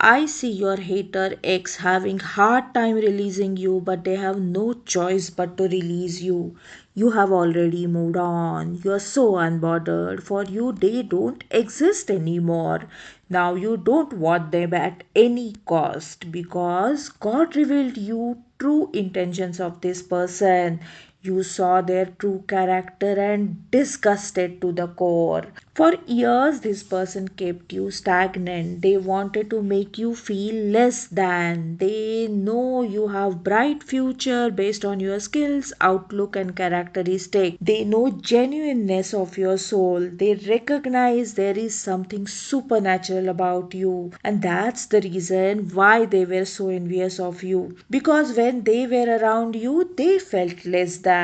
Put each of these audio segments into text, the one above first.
I see your hater ex having hard time releasing you, but they have no choice but to release you. You have already moved on. You are so unbothered. For you, they don't exist anymore. Now you don't want them at any cost because God revealed you true intentions of this person. You saw their true character and disgusted to the core. For years, this person kept you stagnant. They wanted to make you feel less than. They know you have bright future based on your skills, outlook and characteristic. They know genuineness of your soul. They recognize there is something supernatural about you. And that's the reason why they were so envious of you. Because when they were around you, they felt less than.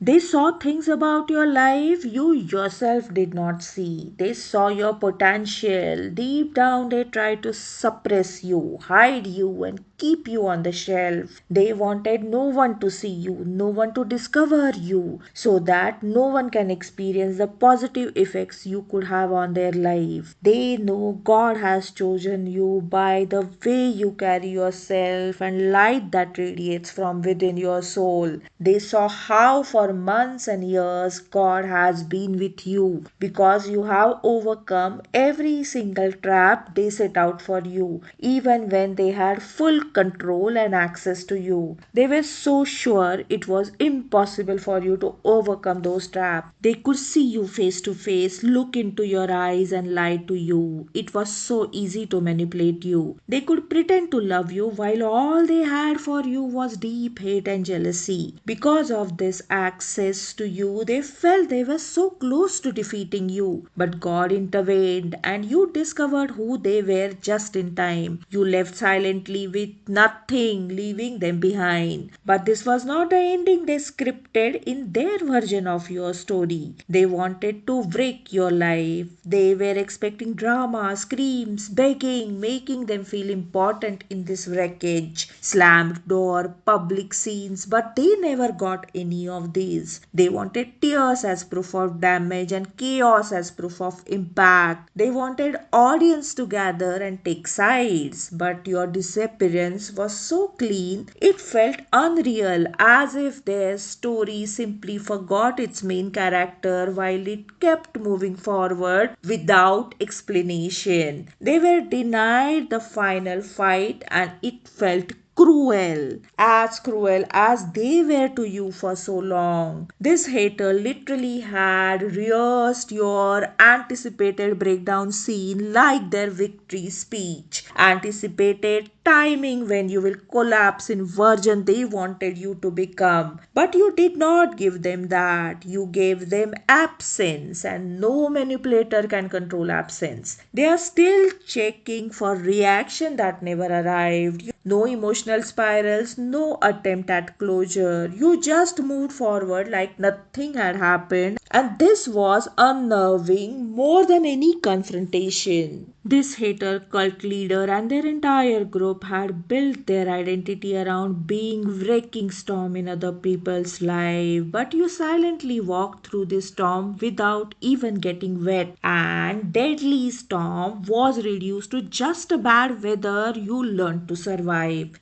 They saw things about your life you yourself did not see. They saw your potential. Deep down, they tried to suppress you, hide you, and keep you on the shelf. They wanted no one to see you, no one to discover you, so that no one can experience the positive effects you could have on their life. They know God has chosen you by the way you carry yourself and light that radiates from within your soul. They saw how for months and years God has been with you because you have overcome every single trap they set out for you, even when they had full control and access to you. They were so sure it was impossible for you to overcome those traps. They could see you face to face, look into your eyes, and lie to you. It was so easy to manipulate you. They could pretend to love you while all they had for you was deep hate and jealousy. Because of this access to you, they felt they were so close to defeating you. But God intervened and you discovered who they were just in time. You left silently with nothing, leaving them behind. But this was not the ending they scripted in their version of your story. They wanted to break your life. They were expecting drama, screams, begging, making them feel important in this wreckage. Slammed door, public scenes, but they never got any of these. They wanted tears as proof of damage and chaos as proof of impact. They wanted audience to gather and take sides. But your disappearance was so clean, it felt unreal, as if their story simply forgot its main character while it kept moving forward without explanation. They were denied the final fight and it felt cruel as they were to you for so long. This hater literally had rehearsed your anticipated breakdown scene like their victory speech, anticipated timing when you will collapse in version they wanted you to become. But you did not give them that. You gave them absence, and no manipulator can control absence. They are still checking for reaction that never arrived. No emotional spirals, no attempt at closure. You just moved forward like nothing had happened, and this was unnerving more than any confrontation. This hater cult leader and their entire group had built their identity around being wrecking storm in other people's life, but you silently walked through this storm without even getting wet, and deadly storm was reduced to just a bad weather you learned to survive.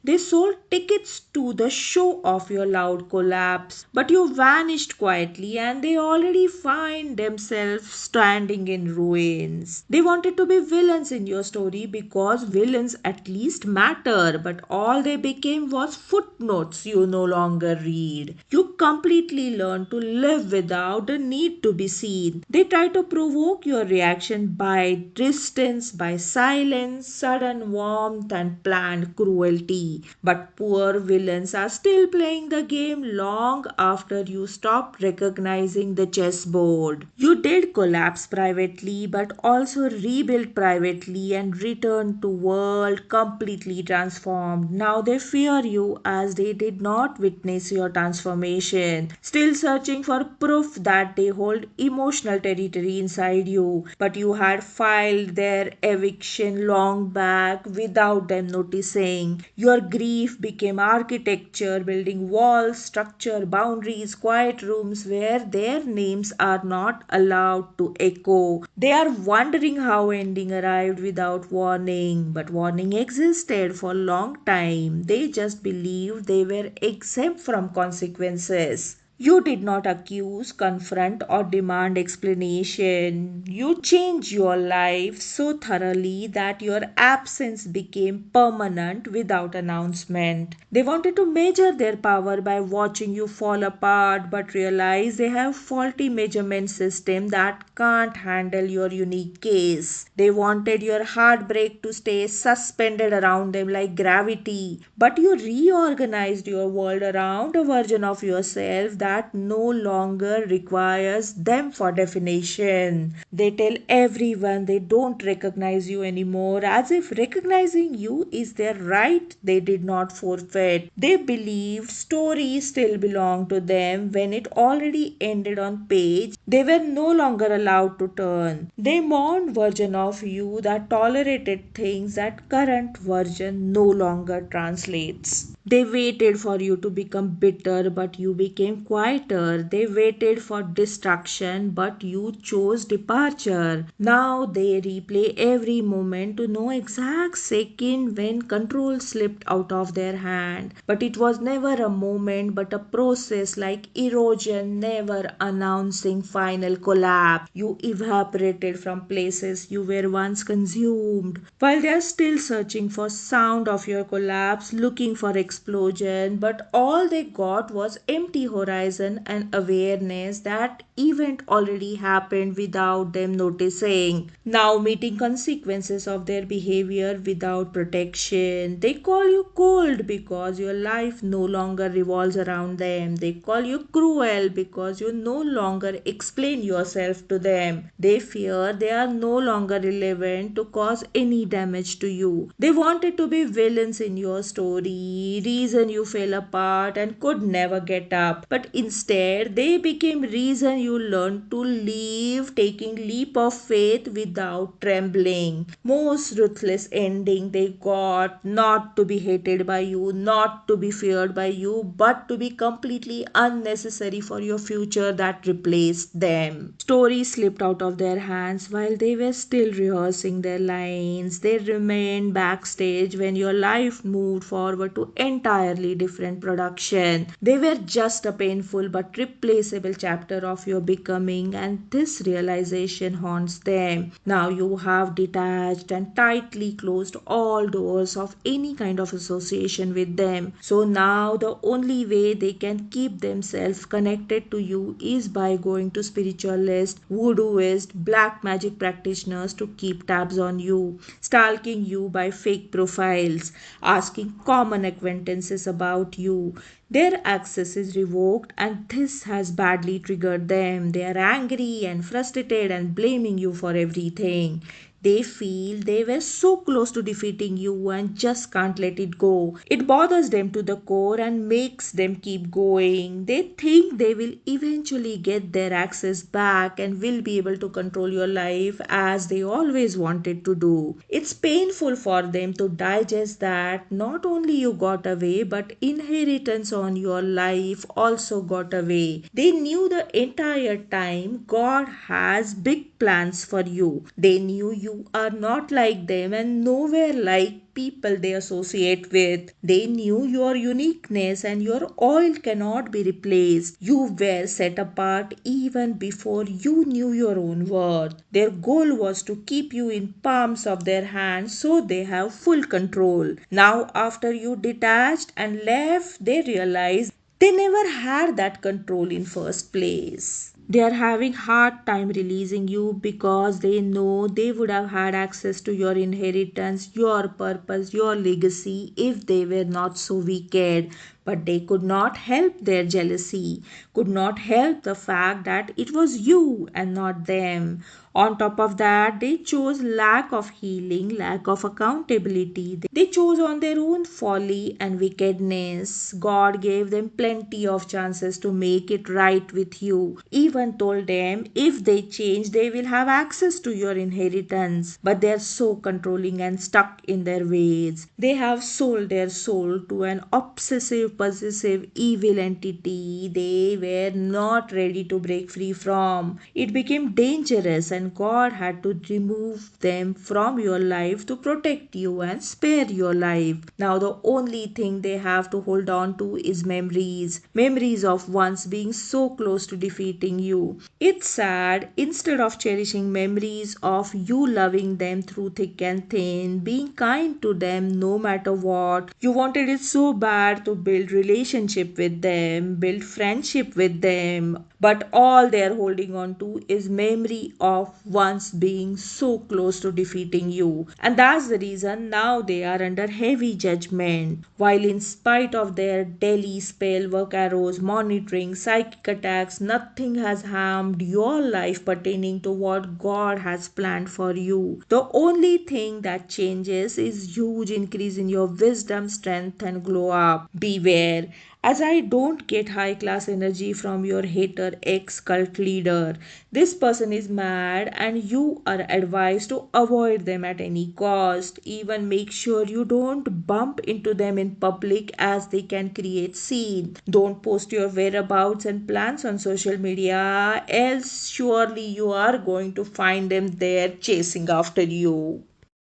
They sold tickets to the show of your loud collapse, but you vanished quietly and they already find themselves standing in ruins. They wanted to be villains in your story because villains at least matter, but all they became was footnotes you no longer read. You completely learned to live without the need to be seen. They try to provoke your reaction by distance, by silence, sudden warmth, and planned cruelty. But poor villains are still playing the game long after you stop recognizing the chessboard. You did collapse privately, but also rebuild privately and return to world completely transformed. Now they fear you as they did not witness your transformation, still searching for proof that they hold emotional territory inside you. But you had filed their eviction long back without them noticing. Your grief became architecture, building walls, structure, boundaries, quiet rooms where their names are not allowed to echo. They are wondering how ending arrived without warning, but warning existed for a long time. They just believed they were exempt from consequences. You did not accuse, confront, or demand explanation. You changed your life so thoroughly that your absence became permanent without announcement. They wanted to measure their power by watching you fall apart, but realize they have faulty measurement system that can't handle your unique case. They wanted your heartbreak to stay suspended around them like gravity, but you reorganized your world around a version of yourself that no longer requires them for definition. They tell everyone they don't recognize you anymore, as if recognizing you is their right they did not forfeit. They believed stories still belong to them when it already ended on page. They were no longer allowed to turn. They mourned version of you that tolerated things that current version no longer translates. They waited for you to become bitter, but you became quieter. They waited for destruction, but you chose departure. Now they replay every moment to know exact second when control slipped out of their hand. But it was never a moment, but a process like erosion, never announcing final collapse. You evaporated from places you were once consumed. While they are still searching for sound of your collapse, looking for explosion, but all they got was empty horizon and awareness that event already happened without them noticing. Now meeting consequences of their behavior without protection. They call you cold because your life no longer revolves around them. They call you cruel because you no longer explain yourself to them. They fear they are no longer relevant to cause any damage to you. They wanted to be villains in your story, reason you fell apart and could never get up. But instead, they became reason you learned to live, taking leap of faith without trembling. Most ruthless ending they got, not to be hated by you, not to be feared by you, but to be completely unnecessary for your future that replaced them. Stories slipped out of their hands while they were still rehearsing their lines. They remained backstage when your life moved forward to entirely different production. They were just a painful but replaceable chapter of your becoming, and this realization haunts them. Now you have detached and tightly closed all doors of any kind of association with them. So now the only way they can keep themselves connected to you is by going to spiritualists, voodooists, black magic practitioners to keep tabs on you, stalking you by fake profiles, asking common acquaintances about you. Their access is revoked, and this has badly triggered them. They are angry and frustrated and blaming you for everything. They feel they were so close to defeating you and just can't let it go. It bothers them to the core and makes them keep going. They think they will eventually get their access back and will be able to control your life as they always wanted to do. It's painful for them to digest that not only you got away, but inheritance on your life also got away. They knew the entire time God has big plans for you. They knew you are not like them and nowhere like people they associate with. They knew your uniqueness and your oil cannot be replaced. You were set apart even before you knew your own worth. Their goal was to keep you in palms of their hands so they have full control. Now, after you detached and left, they realized they never had that control in first place. They are having hard time releasing you because they know they would have had access to your inheritance, your purpose, your legacy if they were not so wicked. But they could not help their jealousy, could not help the fact that it was you and not them. On top of that, they chose lack of healing, lack of accountability. They chose on their own folly and wickedness. God gave them plenty of chances to make it right with you. Even told them if they change, they will have access to your inheritance. But they are so controlling and stuck in their ways. They have sold their soul to an obsessive, possessive, evil entity they were not ready to break free from. It became dangerous, and God had to remove them from your life to protect you and spare your life. Now, the only thing they have to hold on to is memories. Memories of once being so close to defeating you. It's sad, instead of cherishing memories of you loving them through thick and thin, being kind to them no matter what, you wanted it so bad to build relationship with them, build friendship with them, but all they're holding on to is memory of once being so close to defeating you. And that's the reason now they are under heavy judgment. While in spite of their daily spell work arrows, monitoring, psychic attacks, nothing has harmed your life pertaining to what God has planned for you. The only thing that changes is huge increase in your wisdom, strength, and glow up. Beware, as I don't get high class energy from your hater ex cult leader. This person is mad, and you are advised to avoid them at any cost. Even make sure you don't bump into them in public as they can create scene. Don't post your whereabouts and plans on social media, else surely you are going to find them there chasing after you.